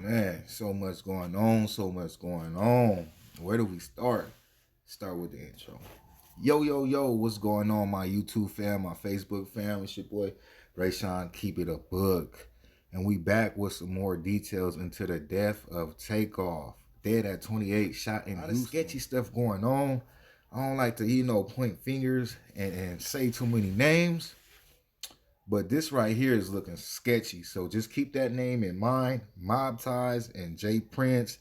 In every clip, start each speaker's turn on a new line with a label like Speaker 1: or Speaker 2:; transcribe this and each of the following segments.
Speaker 1: Man, so much going on, so much going on. Where do we start? Start with the intro. Yo, what's going on, my YouTube fam, my Facebook fam? It's your boy, Rayshawn, keep it a book. And we back with some more details into the death of Takeoff. Dead at 28, shot in Houston. Sketchy stuff going on. I don't like to, point fingers and say too many names. But this right here is looking sketchy. So just keep that name in mind. Mob Ties and Jay Prince.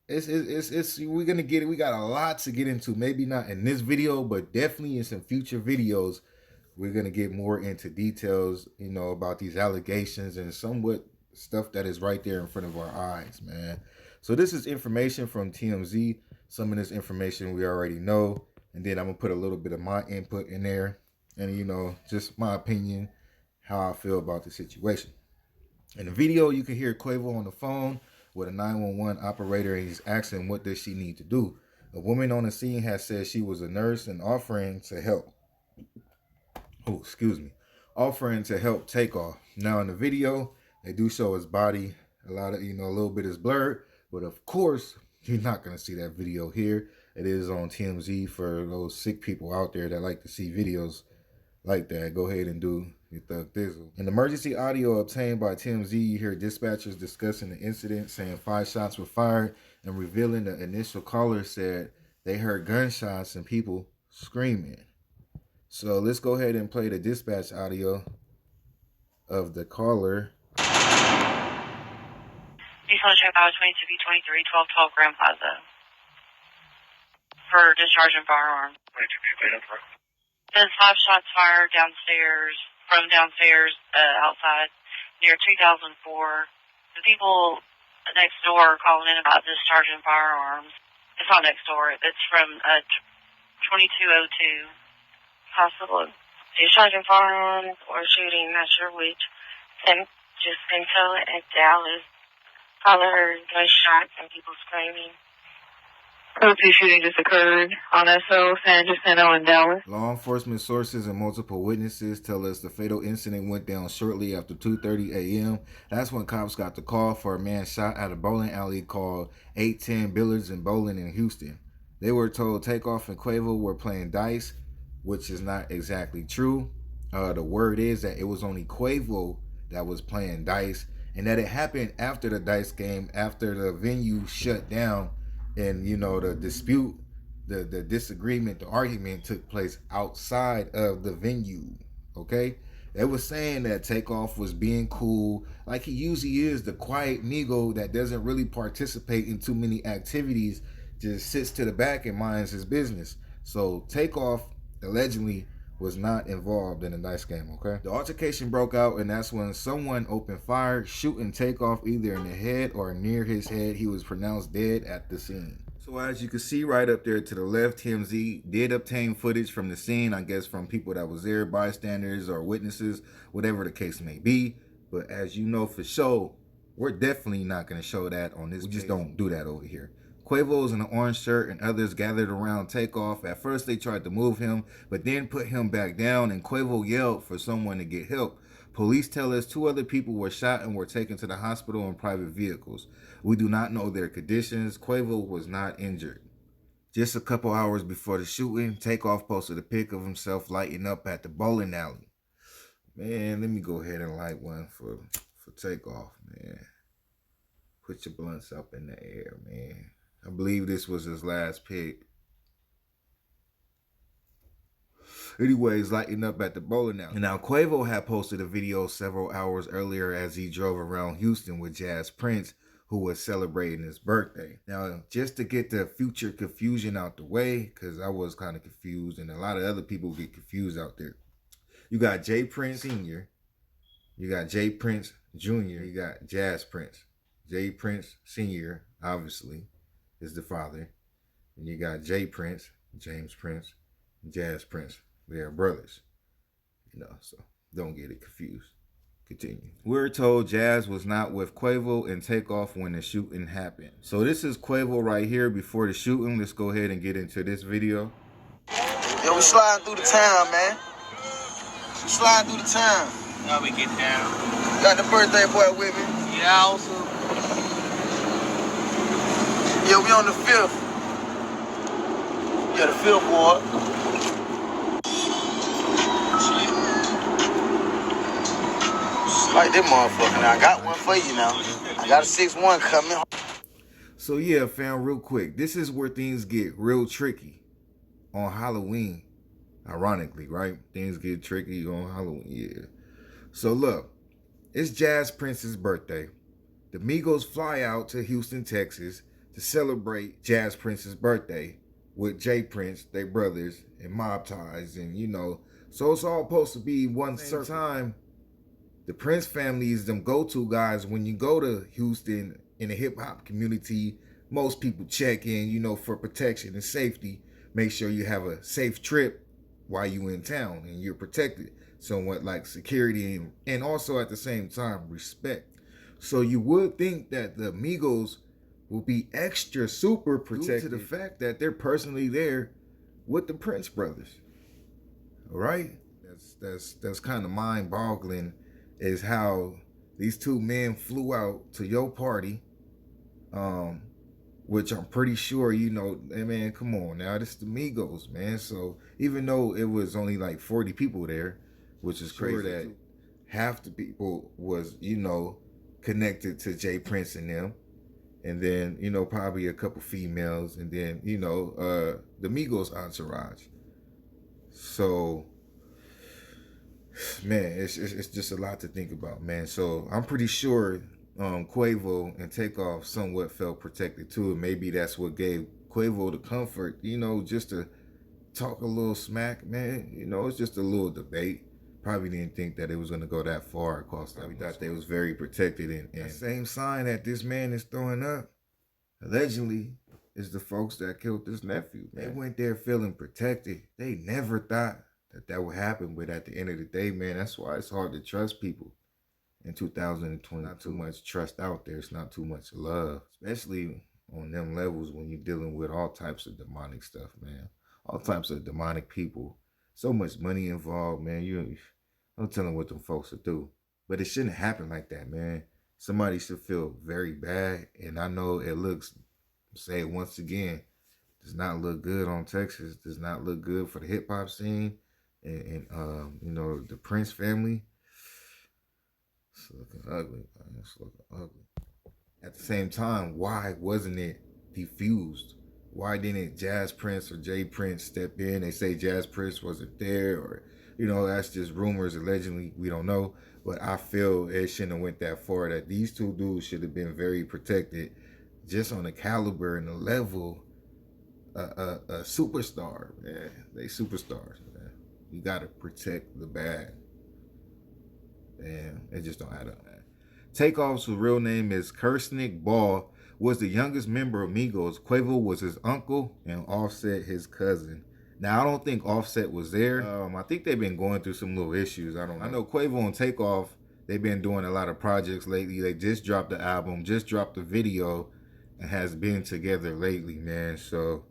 Speaker 1: We're gonna get it. We got a lot to get into. Maybe not in this video, but definitely in some future videos. We're gonna get more into details, about these allegations and somewhat stuff that is right there in front of our eyes, man. So this is information from TMZ. Some of this information we already know. And then I'm gonna put a little bit of my input in there. And, just my opinion, how I feel about the situation. In the video, you can hear Quavo on the phone with a 911 operator, and he's asking what does she need to do. A woman on the scene has said she was a nurse and offering to help. Offering to help Takeoff. Now, in the video, they do show his body. A little bit is blurred. But, of course, you're not going to see that video here. It is on TMZ for those sick people out there that like to see videos like that. Go ahead and do your thug thizzle. In emergency audio obtained by TMZ, you hear dispatchers discussing the incident, saying 5 shots were fired, and revealing the initial caller said they heard gunshots and people screaming. So let's go ahead and play the dispatch audio of the caller.
Speaker 2: He's on check out 22B23 1212 Grand Plaza for discharging firearms. There's 5 shots fired from downstairs outside near 2004. The people next door are calling in about discharging firearms. It's not next door. It's from 2202. Possible discharging firearms or shooting, not sure which. And just until at Dallas, all I heard gunshots and people screaming. The shooting just occurred on SO San Jacinto in Dallas.
Speaker 1: Law enforcement sources and multiple witnesses tell us the fatal incident went down shortly after 2:30 a.m. That's when cops got the call for a man shot at a bowling alley called 810 Billiards and Bowling in Houston. They were told Takeoff and Quavo were playing dice, which is not exactly true. The word is that it was only Quavo that was playing dice, and that it happened after the dice game, after the venue shut down. And, the dispute, the disagreement, the argument took place outside of the venue, okay? They were saying that Takeoff was being cool, like he usually is, the quiet Negro that doesn't really participate in too many activities, just sits to the back and minds his business. So Takeoff, allegedly, was not involved in the dice game, okay? The altercation broke out, and that's when someone opened fire, shooting Takeoff either in the head or near his head. He was pronounced dead at the scene. So as you can see right up there to the left, TMZ did obtain footage from the scene, I guess from people that was there, bystanders or witnesses, whatever the case may be. But as you know for sure, we're definitely not going to show that on this. We just don't do that over here. Quavo's in an orange shirt and others gathered around Takeoff. At first they tried to move him, but then put him back down, and Quavo yelled for someone to get help. Police tell us 2 other people were shot and were taken to the hospital in private vehicles. We do not know their conditions. Quavo was not injured. Just a couple hours before the shooting, Takeoff posted a pic of himself lighting up at the bowling alley. Man, let me go ahead and light one for Takeoff, man. Put your blunts up in the air, man. I believe this was his last pick. Anyways, lighting up at the bowling alley. And now Quavo had posted a video several hours earlier as he drove around Houston with Jazz Prince, who was celebrating his birthday. Now, just to get the future confusion out the way, because I was kind of confused, and a lot of other people get confused out there. You got Jay Prince Sr., you got Jay Prince Jr., you got Jazz Prince. Jay Prince Sr., obviously, is the father. And you got Jay Prince, James Prince, and Jazz Prince. They're brothers. So don't get it confused. Continue. We're told Jazz was not with Quavo and Takeoff when the shooting happened. So this is Quavo right here before the shooting. Let's go ahead and get into this video.
Speaker 3: Yo, we sliding through the town, man. We sliding through the town.
Speaker 4: Now we get down.
Speaker 3: Got the birthday boy with me.
Speaker 4: Yeah, also.
Speaker 3: Yeah, we on the 5th. Yeah, the 5th ward. Like this motherfucker now. I got one for you now. I got a 6-1 coming.
Speaker 1: So yeah, fam, real quick. This is where things get real tricky on Halloween. Ironically, right? Things get tricky on Halloween, yeah. So look, it's Jazz Prince's birthday. The Migos fly out to Houston, Texas to celebrate Jazz Prince's birthday with Jay Prince, they brothers, and mob ties, and so it's all supposed to be one certain time. The Prince family is them go-to guys when you go to Houston in the hip-hop community. Most people check in, for protection and safety. Make sure you have a safe trip while you in town and you're protected. Somewhat like security and also at the same time respect. So you would think that the Migos will be extra super protected due to the fact that they're personally there with the Prince brothers. All right? That's kind of mind-boggling, is how these two men flew out to your party, which I'm pretty sure, hey man, come on now, this is the Migos, man. So even though it was only like 40 people there, which is crazy, that half the people was, connected to Jay Prince and them, and then, probably a couple females, and then, the Migos entourage. So, man, it's just a lot to think about, man. So I'm pretty sure Quavo and Takeoff somewhat felt protected too. And maybe that's what gave Quavo the comfort, just to talk a little smack, man. It's just a little debate. Probably didn't think that it was going to go that far across. Probably thought they was very protected. And the same sign that this man is throwing up, allegedly, is the folks that killed this nephew, man. They went there feeling protected. They never thought that would happen, but at the end of the day, man, that's why it's hard to trust people in 2020. Not too much trust out there. It's not too much love, especially on them levels when you're dealing with all types of demonic stuff, man. All types of demonic people. So much money involved, man. You don't tell them what them folks will do. But it shouldn't happen like that, man. Somebody should feel very bad, and I know it looks, say it once again, does not look good on Texas. Does not look good for the hip hop scene. And the Prince family, it's looking ugly, man. It's looking ugly. At the same time, why wasn't it diffused? Why didn't Jazz Prince or Jay Prince step in? They say Jazz Prince wasn't there, or that's just rumors, allegedly. We don't know, but I feel it shouldn't have went that far. That these two dudes should have been very protected, just on the caliber and the level. A superstar, man. They superstars, man. You gotta protect the bag. Damn, it just don't add up, man. Takeoff's real name is Kirsnick Ball, was the youngest member of Migos. Quavo was his uncle, and Offset his cousin. Now, I don't think Offset was there. I think they've been going through some little issues. I don't know. I know Quavo and Takeoff, they've been doing a lot of projects lately. They just dropped the album, just dropped the video, and has been together lately, man. So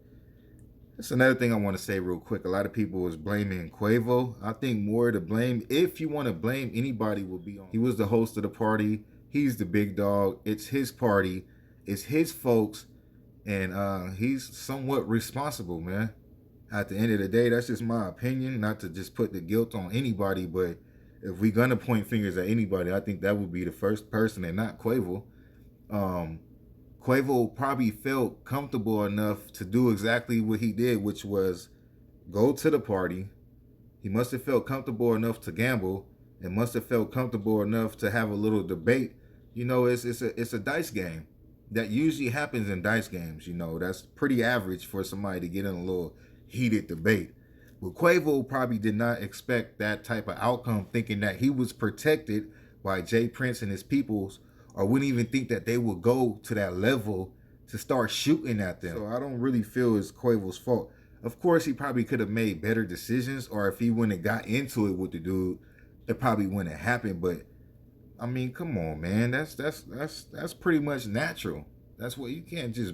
Speaker 1: that's another thing I want to say real quick. A lot of people was blaming Quavo. I think more to blame, if you want to blame anybody, will be on. He was the host of the party. He's the big dog. It's his party. It's his folks. And he's somewhat responsible, man. At the end of the day, that's just my opinion. Not to just put the guilt on anybody, but if we're going to point fingers at anybody, I think that would be the first person and not Quavo. Quavo probably felt comfortable enough to do exactly what he did, which was go to the party. He must have felt comfortable enough to gamble, and must have felt comfortable enough to have a little debate. It's a dice game. That usually happens in dice games. That's pretty average for somebody to get in a little heated debate. But Quavo probably did not expect that type of outcome, thinking that he was protected by Jay Prince and his peoples, or wouldn't even think that they would go to that level to start shooting at them. So I don't really feel it's Quavo's fault. Of course, he probably could have made better decisions, or if he wouldn't have got into it with the dude, it probably wouldn't have happened. But I mean, come on, man. That's pretty much natural. That's what, you can't just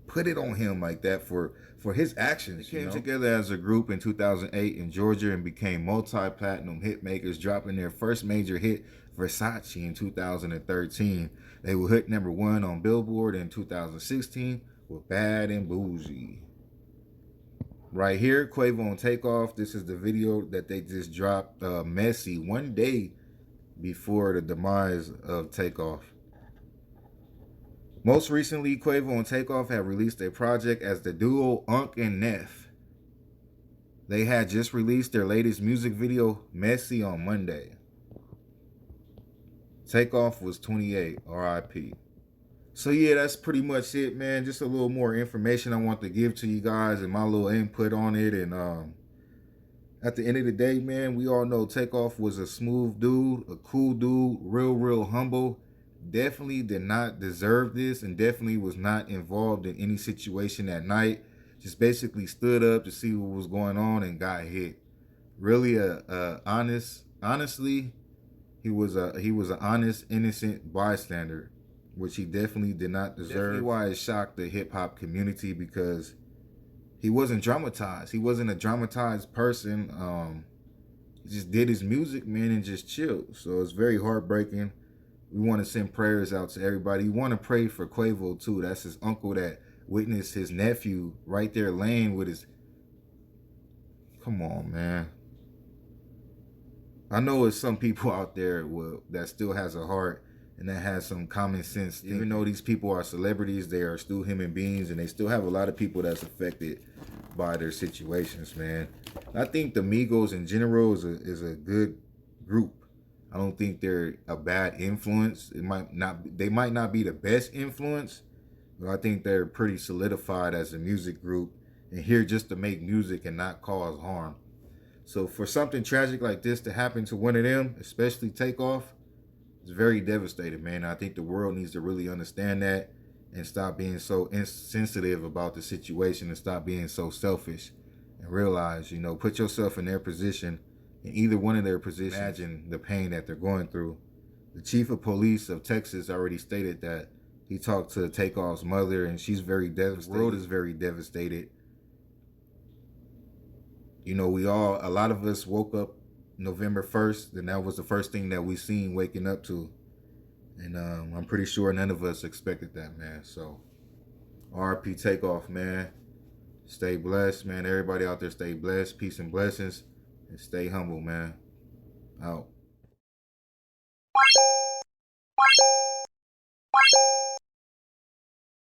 Speaker 1: put it on him like that for his actions. They came together as a group in 2008 in Georgia and became multi-platinum hit makers, dropping their first major hit, Versace, in 2013. They were hit #1 on Billboard in 2016, with Bad and Bougie. Right here, Quavo on Takeoff. This is the video that they just dropped, Messy, one day before the demise of Takeoff. Most recently, Quavo and Takeoff have released a project as the duo Unk and Neff. They had just released their latest music video, Messy, on Monday. Takeoff was 28, RIP. So yeah, that's pretty much it, man. Just a little more information I want to give to you guys and my little input on it. And at the end of the day, man, we all know Takeoff was a smooth dude, a cool dude, real humble. Definitely did not deserve this and definitely was not involved in any situation that night. Just basically stood up to see what was going on and got hit. Really honestly, he was an honest, innocent bystander, which he definitely did not deserve. Definitely why it shocked the hip-hop community, because he wasn't dramatized. He wasn't a dramatized person. He just did his music, man, and just chilled. So it's very heartbreaking. We want to send prayers out to everybody. We want to pray for Quavo, too. That's his uncle that witnessed his nephew right there laying with his... Come on, man. I know it's some people out there that still has a heart and that has some common sense. Even though these people are celebrities, they are still human beings, and they still have a lot of people that's affected by their situations, man. I think the Migos in general is a good group. I don't think they're a bad influence. They might not be the best influence, but I think they're pretty solidified as a music group and here just to make music and not cause harm. So for something tragic like this to happen to one of them, especially Takeoff, it's very devastating, man. I think the world needs to really understand that and stop being so insensitive about the situation and stop being so selfish and realize, you know, put yourself in their position, in either one of their positions. Imagine the pain that they're going through. The chief of police of Texas already stated that he talked to Takeoff's mother and she's very devastated. The world is very devastated. You know, a lot of us woke up November 1st, and that was the first thing that we seen waking up to. And I'm pretty sure none of us expected that, man. So, RP Takeoff, man. Stay blessed, man. Everybody out there stay blessed. Peace and blessings. And stay humble, man. Out.